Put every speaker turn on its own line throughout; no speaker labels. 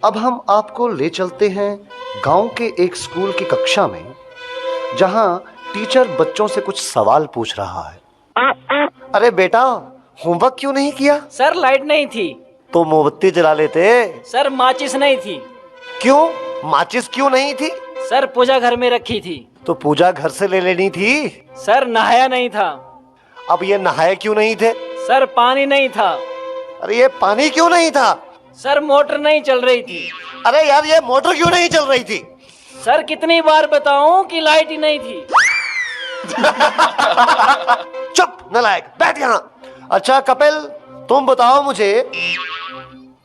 अब हम आपको ले चलते हैं गांव के एक स्कूल की कक्षा में, जहां टीचर बच्चों से कुछ सवाल पूछ रहा है। अरे बेटा, होमवर्क क्यों नहीं किया?
सर लाइट नहीं थी।
तो मोमबत्ती जला लेते।
सर माचिस नहीं थी।
क्यों? माचिस क्यों नहीं थी?
सर पूजा घर में रखी थी।
तो पूजा घर से ले लेनी थी।
सर नहाया नहीं था।
अब ये नहाए क्यों नहीं थे?
सर पानी नहीं था।
अरे ये पानी क्यों नहीं था?
सर मोटर नहीं चल रही थी।
अरे यार, ये मोटर क्यों नहीं चल रही थी?
सर कितनी बार बताऊं कि लाइट ही नहीं थी।
चुप नालायक, बैठ यहाँ। अच्छा कपिल, तुम बताओ मुझे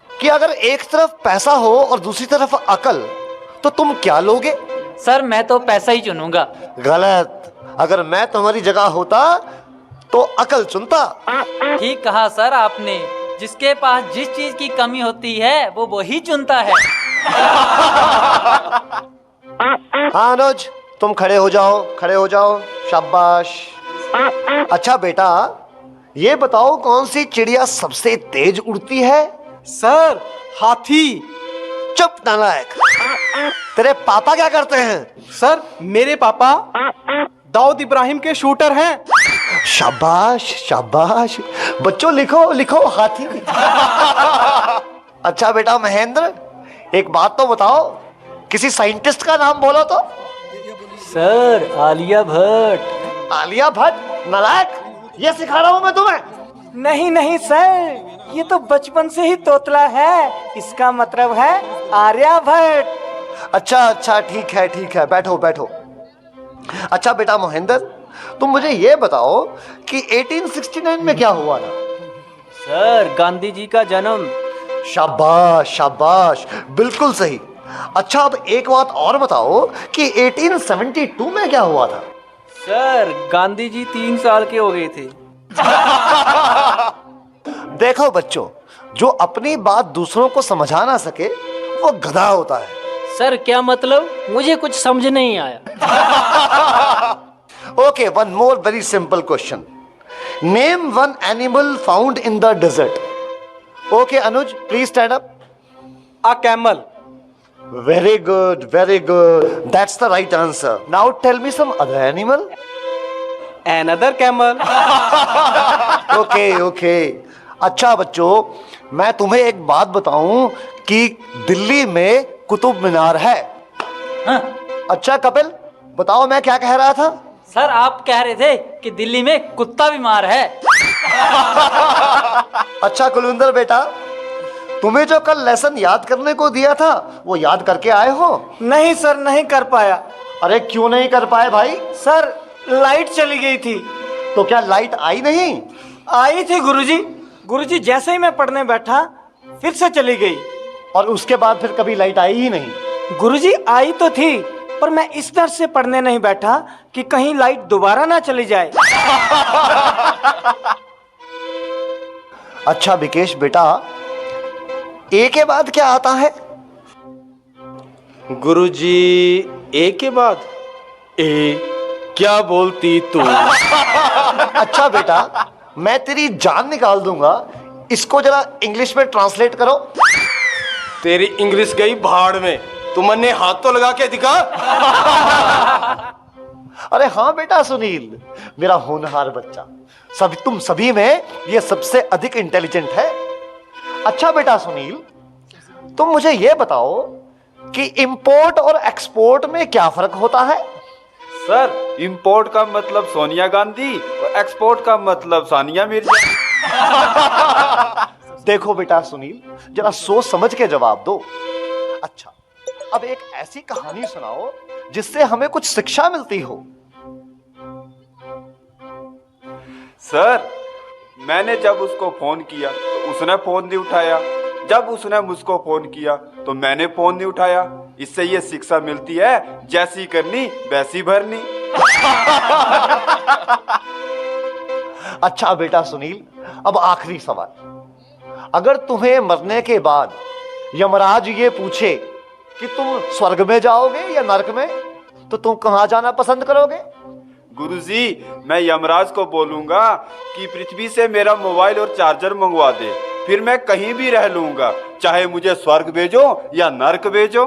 कि अगर एक तरफ पैसा हो और दूसरी तरफ अकल, तो तुम क्या लोगे?
सर मैं तो पैसा ही चुनूंगा।
गलत। अगर मैं तुम्हारी जगह होता तो अकल चुनता।
ठीक कहा सर आपने। जिसके पास जिस चीज की कमी होती है वो वही चुनता है।
हाँ अनुज, तुम खड़े हो जाओ, खड़े हो जाओ। शाबाश। अच्छा बेटा, ये बताओ कौन सी चिड़िया सबसे तेज उड़ती है?
सर हाथी।
चुप नालायक। तेरे पापा क्या करते हैं?
सर मेरे पापा दाऊद इब्राहिम के शूटर हैं।
शाबाश शाबाश। बच्चों लिखो लिखो, हाथी। अच्छा बेटा महेंद्र, एक बात तो बताओ, किसी साइंटिस्ट का नाम बोलो तो।
सर आलिया भट्ट।
आलिया भट्ट? नालायक, ये सिखा रहा हूं मैं तुम्हें।
नहीं नहीं सर, ये तो बचपन से ही तोतला है। इसका मतलब है आर्यभट्ट।
अच्छा अच्छा, ठीक है, बैठो बैठो। अच्छा बेटा महेंद्र, तुम मुझे ये बताओ कि 1869 में क्या हुआ था?
सर गांधी जी का जन्म।
शाबाश शाबाश, बिल्कुल सही। अच्छा अब एक बात और बताओ कि 1872 में क्या हुआ था?
सर गांधी जी 3 साल के हो गए थे।
देखो बच्चों, जो अपनी बात दूसरों को समझा ना सके वो गधा होता है।
सर क्या मतलब? मुझे कुछ समझ नहीं आया।
Okay, one more very simple question. Name one animal found in the desert. Okay Anuj, please stand up.
A camel.
Very good, that's the right answer. Now tell me some other animal.
Another camel.
Okay. अच्छा बच्चों, मैं तुम्हें एक बात बताऊं कि दिल्ली में कुतुब मीनार है।
हाँ?
अच्छा कपिल, बताओ मैं क्या कह रहा था?
सर आप कह रहे थे कि दिल्ली में कुत्ता बीमार है।
अच्छा कुलविंदर बेटा, तुम्हें जो कल लेसन याद करने को दिया था वो याद करके आए हो?
नहीं सर, नहीं कर पाया।
अरे क्यों नहीं कर पाए भाई?
सर लाइट चली गई थी।
तो क्या लाइट आई नहीं?
आई थी गुरुजी जैसे ही मैं पढ़ने बैठा फिर से चली गई।
और उसके बाद फिर कभी लाइट आई ही नहीं?
गुरुजी आई तो थी, पर मैं इस डर से पढ़ने नहीं बैठा कि कहीं लाइट दोबारा ना चली जाए।
अच्छा विकेश बेटा, ए के बाद क्या आता है?
गुरुजी ए के बाद ए क्या बोलती तू?
अच्छा बेटा, मैं तेरी जान निकाल दूंगा। इसको जरा इंग्लिश में ट्रांसलेट करो।
तेरी इंग्लिश गई भाड़ में, तुमने हाथ तो लगा के दिखा।
अरे हाँ बेटा सुनील, मेरा होनहार बच्चा, तुम सभी में ये सबसे अधिक इंटेलिजेंट है। अच्छा बेटा सुनील, तुम मुझे ये बताओ कि इंपोर्ट और एक्सपोर्ट में क्या फर्क होता है?
सर इंपोर्ट का मतलब सोनिया गांधी और एक्सपोर्ट का मतलब सानिया मिर्जा।
देखो बेटा सुनील, जरा सोच समझ के जवाब दो। अच्छा, अब एक ऐसी कहानी सुनाओ जिससे हमें कुछ शिक्षा मिलती हो।
सर मैंने जब उसको फोन किया तो उसने फोन नहीं उठाया, जब उसने मुझको फोन किया तो मैंने फोन नहीं उठाया। इससे ये शिक्षा मिलती है, जैसी करनी वैसी भरनी।
अच्छा बेटा सुनील, अब आखिरी सवाल। अगर तुम्हें मरने के बाद यमराज ये पूछे कि तुम स्वर्ग में जाओगे या नरक में, तो तुम कहां जाना पसंद करोगे?
गुरुजी मैं यमराज को बोलूंगा कि पृथ्वी से मेरा मोबाइल और चार्जर मंगवा दे, फिर मैं कहीं भी रह लूंगा, चाहे मुझे स्वर्ग भेजो या नर्क भेजो।